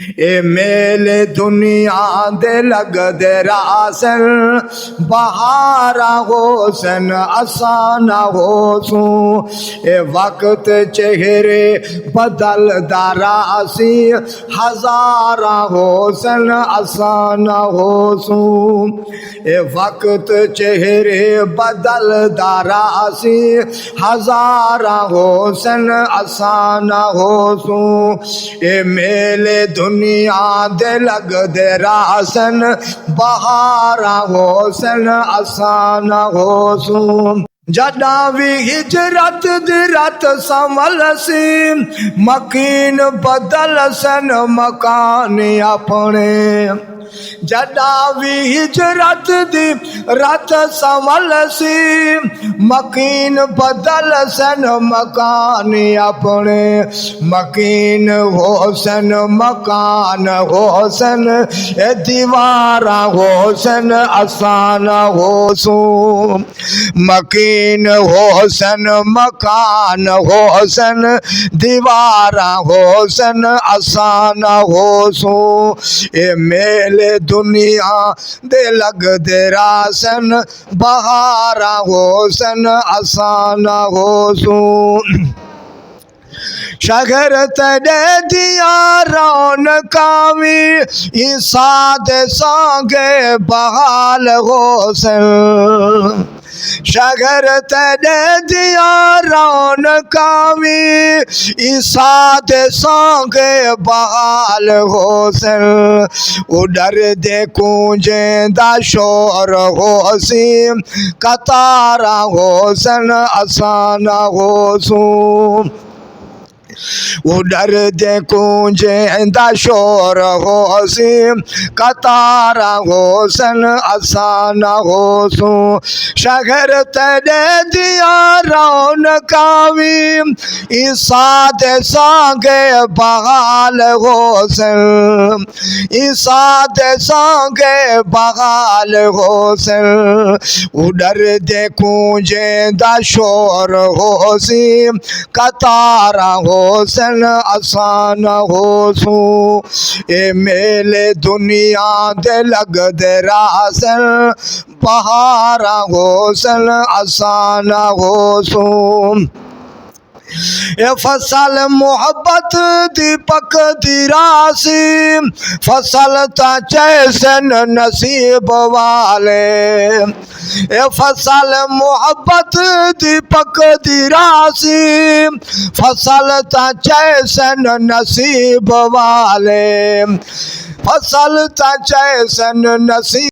اے میلے دنیا دے لگ دے راسن بہارا حسن اسانا حسن اے وقت چہرے بدل داراسی ہزارہ حسن اسانا حسن اے وقت چہرے بدل داراسی ہزارہ حسن اسانا حسن اے میلے دنیا دے لگ دے راسن بہارا حسن اسانا حسن جداں وی ہجرت دی رات سنول سی مکین بدل سن مکان اپنے جداں وی ہجرت دی رات سنول سی مکین بدل سن مکان اپنے مکین حسن مکان حسن اے دیوارا حسن اسانا حسن مکین حسن مکان حسن دیوارا حسن اسانا حسن اے میلے دنیا دے لگ دے راسن بہارا حسن اسانا حسن شگر تڑے دیا رونقاوی عیسیٰ دے سانگے بحال حسن شگر تڑے دیا رونقاوی عیسیٰ دے سانگے بحال حسن اڈر دے کونجیں دا شور حسین قطارہ حسن اسانا حسن اڈر دے کونجیں دا شور حسین قطارہ حسن اسانا حسن شگر تڑے دیا رونقاوی عیسیٰ دے سانگے بحال حسن عیسیٰ دے سانگے بحال حسن اڈر دے کونجیں دا شور حسین قطارہ حسن اسانا حسن اے میلے دنیا دے لگ دے راسن بہارا حسن اسانا حسن اے فصل محبت دی پک دی راسی فصل تا چیسن نصیب والے اے فصل محبت دی پک دی راسی فصل تا چیسن نصیب والے فصل تا چیسن نصیب